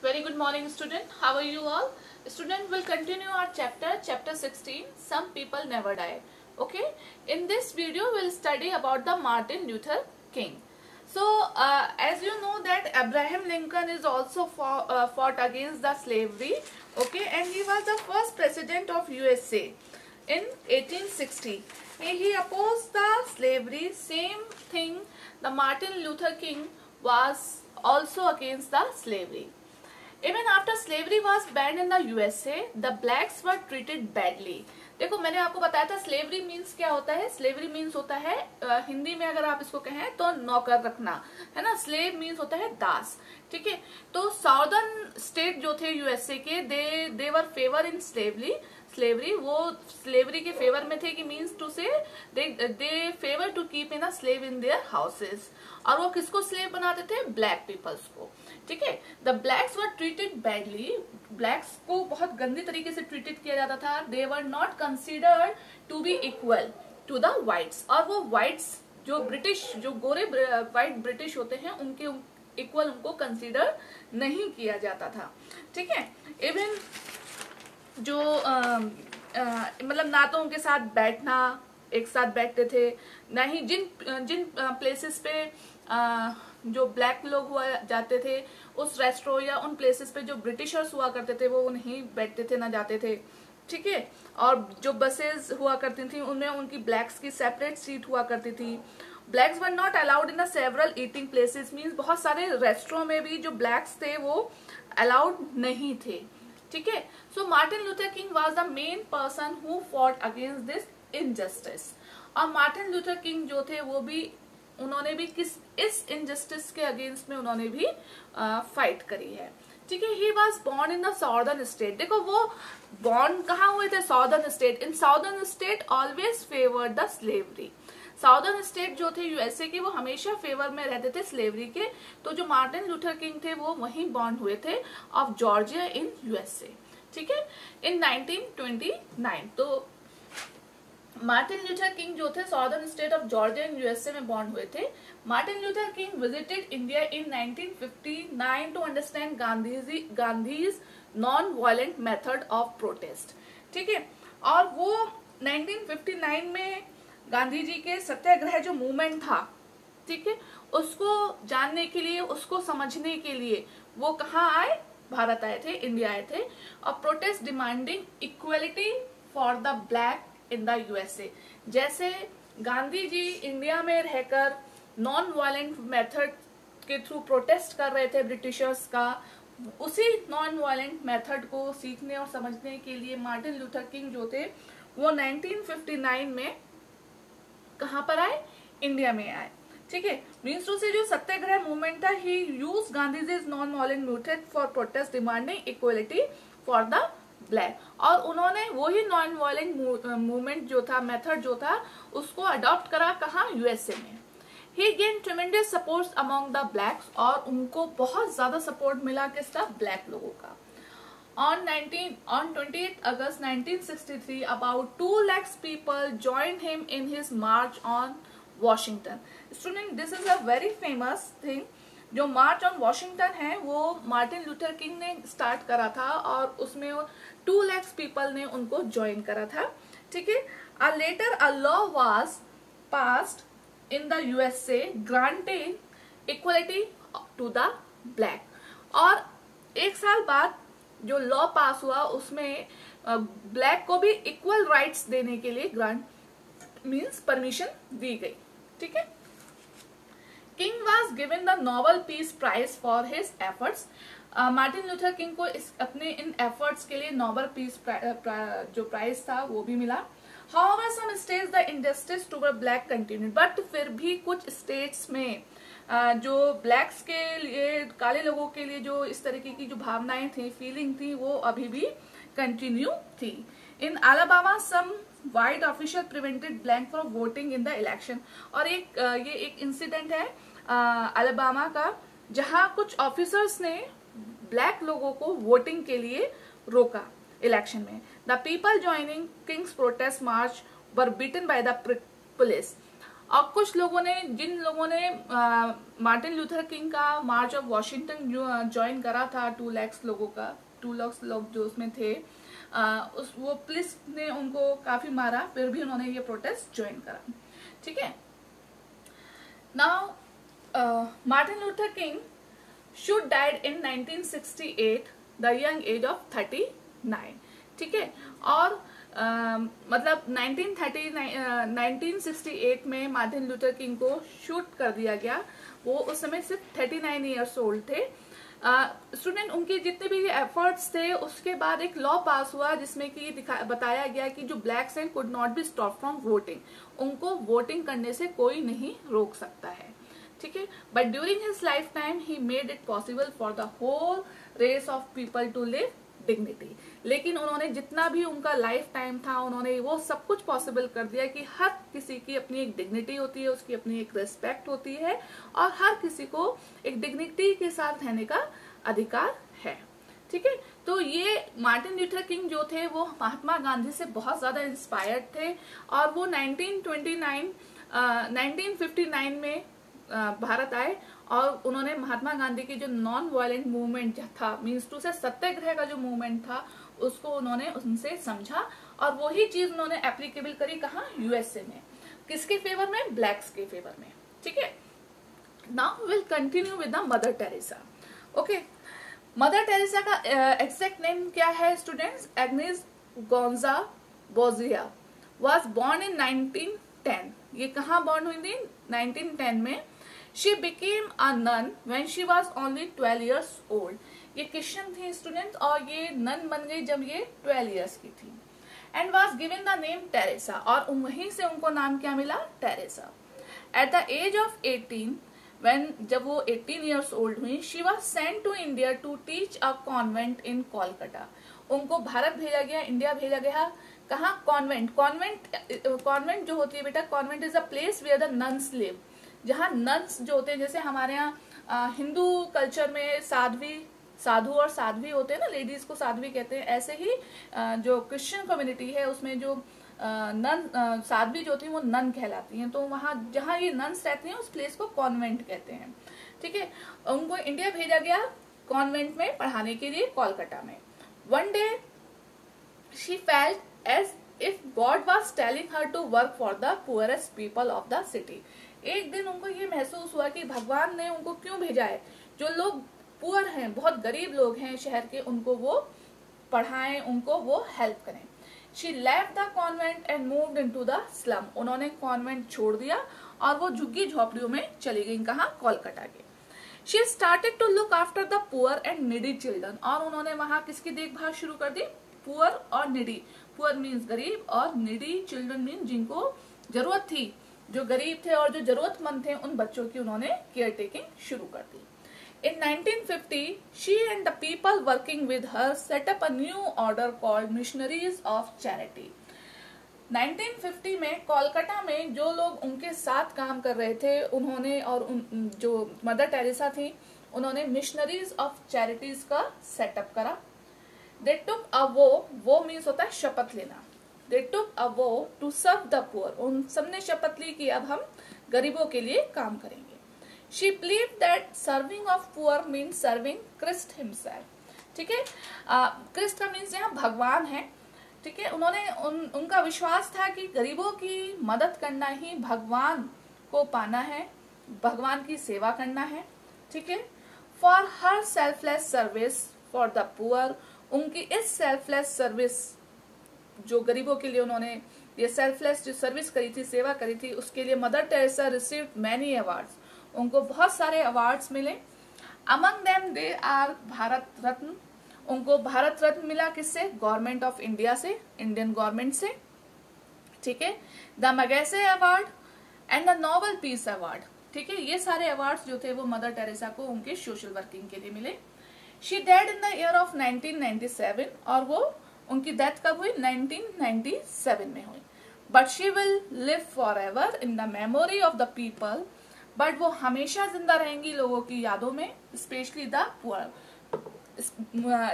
Very good morning, student. How are you all? Student, will continue our chapter 16. Some people never die. Okay. In this video, we'll study about the Martin Luther King. So, as you know that Abraham Lincoln is also fought against the slavery. Okay, and he was the first president of USA in 1860. He opposed the slavery. Same thing. The Martin Luther King was also against the slavery. Even after slavery was banned in the USA, the blacks were treated badly. देखो मैंने आपको बताया था slavery means क्या होता है. Slavery means होता है हिंदी में अगर आप इसको कहें तो नौकर रखना, है ना. स्लेव मीन्स होता है दास. ठीक है. तो साउदर्न स्टेट जो थे यूएसए के, they were favour in slavery. वो स्लेवरी के फेवर में थे कि means to say they favour to keep in a slave in their houses. और वो किसको स्लेव बनाते थे? ब्लैक पीपल्स को. ठीक है. The blacks were treated badly. Blacks को बहुत गंदी तरीके से ट्रीटेड किया जाता था. They were not considered to be equal to the whites. और वो व्हाइट्स जो ब्रिटिश, जो गोरे व्हाइट ब्रिटिश होते हैं, उनके इक्वल उनको कंसिडर नहीं किया जाता था. ठीक है. इवन जो मतलब ना तो उनके साथ बैठना, एक साथ बैठते थे, ना ही जिन प्लेसेस पे जो ब्लैक लोग हुआ जाते थे उस रेस्टोरेंट या उन प्लेसेस पे जो ब्रिटिशर्स हुआ करते थे वो नहीं बैठते थे, ना जाते थे. ठीक है. और जो बसेस हुआ करती थी उनमें उनकी ब्लैक्स की सेपरेट सीट हुआ करती थी. Blacks were not allowed in the several eating places. Means बहुत सारे रेस्टोरेंट में भी जो ब्लैक्स थे वो अलाउड नहीं थे. ठीक है. So Martin Luther King was the main person who fought against this injustice. और मार्टिन लूथर किंग जो थे वो भी, उन्होंने भी इस इनजस्टिस के अगेंस्ट में उन्होंने भी फाइट करी है. ठीक है. He was born in the southern state. देखो वो बॉर्न कहाँ हुए थे? Southern state. In southern state always favoured the slavery. Southern state जो थे यूएसए के, वो हमेशा फेवर में रहते थे स्लेवरी के. तो जो मार्टिन लूथर किंग थे वो वहीं बॉर्न हुए थे, ऑफ जॉर्जिया इन यूएसए. ठीक है. इन 1929. तो मार्टिन लूथर किंग जो थे southern state of Georgia in USA में बॉर्न हुए थे. Martin Luther King visited India in 1959 to understand Gandhi's non violent method of protest. ठीक है. और वो 1959 में गांधी जी के सत्याग्रह जो मूवमेंट था, ठीक है, उसको जानने के लिए, उसको समझने के लिए वो कहाँ आए? भारत आए थे, इंडिया आए थे. और protest demanding equality for the black in the USA. जैसे गांधी जी इंडिया में रहकर नॉन वायलेंट मेथड के थ्रू प्रोटेस्ट कर रहे थे ब्रिटिशर्स का, उसी नॉन वायलेंट मेथड को सीखने और समझने के लिए मार्टिन लूथर किंग जो थे वो 1959 में कहां पर आए? इंडिया में आए. ठीक है. मीन्स टू से जो सत्याग्रह मूवमेंट था, he use Gandhiji's non violent method for protest demanding equality for the black. और उन्होंने वही नॉन वायलेंट मूवमेंट जो था, मेथड जो था, उसको अडॉप्ट करा. कहाँ? यूएसए में. He gain tremendous support among the blacks. और उनको बहुत ज्यादा सपोर्ट मिला किसका? ब्लैक लोगों का. On 28th August 1963, about 2 lakhs people joined him in his march on Washington. Student, this is a very famous thing. जो मार्च ऑन वॉशिंगटन है वो मार्टिन लूथर किंग ने स्टार्ट करा था और उसमें 2 lakhs पीपल ने उनको ज्वाइन करा था. ठीक है. Later a law was passed in the USA granting equality to the black. और एक साल बाद जो लॉ पास हुआ उसमें ब्लैक को भी इक्वल राइट्स देने के लिए ग्रांट मींस परमिशन दी गई. ठीक है. King was given the Nobel peace prize for his efforts. Martin Luther King को अपने इन एफर्ट्स के लिए नोबेल पीस जो प्राइज था वो भी मिला. However some states the injustice toward black continued. But फिर भी कुछ स्टेट्स में जो ब्लैक्स के लिए, काले लोगों के लिए जो इस तरीके की जो भावनाएं थी, फीलिंग थी, वो अभी भी कंटिन्यू थी. In Alabama some white official prevented black from voting in the election. और ये एक इंसिडेंट है अलाबामा का, जहां कुछ ऑफिसर्स ने ब्लैक लोगों को वोटिंग के लिए रोका इलेक्शन में. The people joining Kings protest March were beaten by the police. और कुछ लोगों ने, जिन लोगों ने मार्टिन लूथर किंग का मार्च ऑफ वॉशिंगटन ज्वाइन करा था, 2 लाख लोगों का, 2 लाख लोग जो उसमें थे, वो पुलिस ने उनको काफी मारा, फिर भी उन्होंने ये प्रोटेस्ट ज्वाइन करा। ठीक है। Now Martin Luther king should died in 1968 the young age of 39। ठीक है। और मतलब 1968 में मार्टिन लूथर किंग को शूट कर दिया गया। वो उस समय सिर्फ 39 ईयर्स ओल्ड थे। स्टूडेंट, उनके जितने भी एफर्ट्स थे, उसके बाद एक लॉ पास हुआ जिसमें कि बताया गया कि जो ब्लैक्स हैं could not be stop from voting, उनको वोटिंग करने से कोई नहीं रोक सकता है। ठीक है। But during his life time he made it possible for the whole race of people to live dignity. लेकिन उन्होंने जितना भी उनका लाइफ टाइम था, उन्होंने वो सब कुछ पॉसिबल कर दिया कि हर किसी की अपनी एक डिग्निटी होती है, उसकी अपनी एक रेस्पेक्ट होती है, और हर किसी को एक डिग्निटी के साथ रहने का अधिकार है। ठीक है। तो ये मार्टिन लूथर किंग जो थे वो महात्मा गांधी से बहुत ज्यादा इंस्पायर्ड थे, और वो 1959 में भारत आए, और उन्होंने महात्मा गांधी की जो नॉन वायलेंट मूवमेंट था, मीन्स टू से सत्याग्रह का जो मूवमेंट था, उसको उन्होंने उनसे समझा, और वही चीज उन्होंने एप्लीकेबल करी कहाँ, यूएसए में। किसके फेवर में? ब्लैक्स के फेवर में। ठीक है। Now will continue with the Mother Teresa. Okay. Mother Teresa का एग्जैक्ट नेम क्या है students? Agnes Gonxha Bojaxhiu was born in 1910। ये कहाँ बॉर्न हुई थी? 1910 में। She became a nun when she was only 12 years old. ये क्रिश्चियन थी स्टूडेंट, और ये नन बन गई जब ये 12 years की थी। And was given the name Teresa, और वहीं से उनको नाम क्या मिला? Teresa. At the age of 18, जब वो 18 years old हुई, she was sent to India to teach a convent in Kolkata. उनको भारत भेजा गया, इंडिया भेजा गया। कहाँ? कॉन्वेंट। कॉन्वेंट जो होती है बेटा, convent is a place where the nuns live, जहाँ नन्स जो होते हैं, जैसे हमारे यहाँ हिंदू कल्चर में साधु और साध्वी होते हैं ना, लेडीज को साध्वी कहते हैं, ऐसे ही जो क्रिश्चियन कम्युनिटी है उसमें जो नन साध्वी जो होती है वो नन कहलाती हैं। तो वहाँ जहाँ ये नन्स रहती हैं उस प्लेस को कॉन्वेंट कहते हैं। ठीक है। उनको इंडिया भेजा गया कॉन्वेंट में पढ़ाने के लिए, कोलकाता में। One day she felt as if God was telling her to work for the poorest people of the city. एक दिन उनको ये महसूस हुआ कि भगवान ने उनको क्यों भेजा है, जो लोग पुअर हैं, बहुत गरीब लोग हैं शहर के, उनको वो पढ़ाएं, उनको वो हेल्प करें। She left the convent and moved into the slum. उन्होंने कॉन्वेंट छोड़ दिया और वो झुग्गी झोपड़ियों में चली गई। कहाँ? कोलकाता के। She started to look after the poor and needy children. और उन्होंने वहां किसकी देखभाल शुरू कर दी? पुअर और नीडी। पुअर मीन्स गरीब, और नीडी चिल्ड्रन मीन्स जिनको जरूरत थी, जो गरीब थे और जो जरूरतमंद थे, उन बच्चों की उन्होंने केयर टेकिंग शुरू कर दी। In 1950, she and the people working with her set up a new order called Missionaries of Charity. 1950 में कोलकाता में जो लोग उनके साथ काम कर रहे थे, उन्होंने, और जो मदर टेरेसा थी, उन्होंने मिशनरीज ऑफ चैरिटीज का सेटअप करा। They took a vow means होता है शपथ लेना। They took a vow to serve the poor. उन सबने शपथ ली कि अब हम गरीबों के लिए काम करेंगे। She believed that serving of poor means serving Christ himself. ठीक है। क्रिस्ट का मीन्स यहाँ भगवान है। ठीक है। उन्होंने उनका विश्वास था कि गरीबों की मदद करना ही भगवान को पाना है, भगवान की सेवा करना है। ठीक है। For her selfless service for the poor, उनकी इस सेल्फलेस सर्विस, जो गरीबों के लिए उन्होंने ये सेल्फलेस जो सर्विस करी थी, सेवा करी थी, उसके लिए Mother Teresa received many awards. उनको बहुत सारे अवार्ड्स मिले। Among them they are Bharat Ratna. उनको भारत रत्न मिला किससे? गवर्नमेंट ऑफ इंडिया से, इंडियन गवर्नमेंट से। ठीक है। The Magsaysay award and the Nobel peace award. ठीक है। ये सारे अवार्ड्स जो थे वो मदर टेरेसा को उनके सोशल वर्किंग के लिए मिले। She did in the year of 1997, और वो उनकी डेथ कब हुई? 1997 में हुई। But she will live for ever in the memory of the people. But वो हमेशा जिंदा रहेंगी लोगों की यादों में, स्पेशली द पुअर,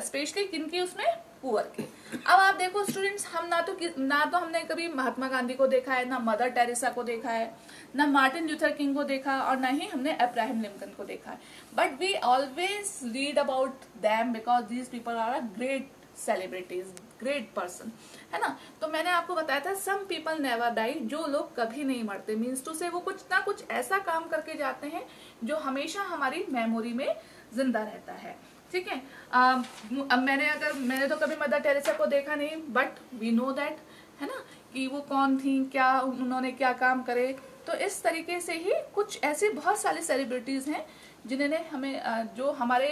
स्पेशली किनकी? उसमें पुअर के। अब आप देखो स्टूडेंट्स, हम ना तो हमने कभी महात्मा गांधी को देखा है, ना मदर टेरेसा को देखा है, ना मार्टिन ल्यूथर किंग को देखा, और ना ही हमने अब्राहम लिंकन को देखा है, but we always read about them because these people are a great celebrities, great person, है ना। तो मैंने आपको बताया था सम पीपल नेवर डाई, जो लोग कभी नहीं मरते, मीन्स टू से वो कुछ ना कुछ ऐसा काम करके जाते हैं जो हमेशा हमारी मेमोरी में जिंदा रहता है, ठीक है। अब मैंने तो कभी मदर टेरेसा को देखा नहीं, बट वी नो दैट, है ना, कि वो कौन थी, क्या उन्होंने क्या काम करे। तो इस तरीके से ही कुछ ऐसे बहुत सारे सेलिब्रिटीज हैं जिन्होंने हमें, जो हमारे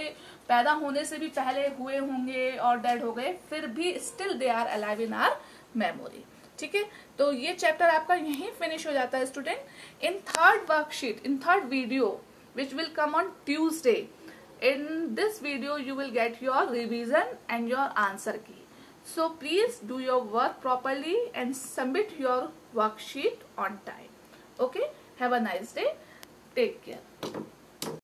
पैदा होने से भी पहले हुए होंगे और डेड हो गए, फिर भी still they are alive in our memory, ठीक है। तो ये चैप्टर आपका यहीं फिनिश हो जाता है student. In third worksheet, in third video which will come on Tuesday, in this video you will get your revision and your answer key. So please do your work properly and submit your worksheet on time. Okay, have a nice day, take care.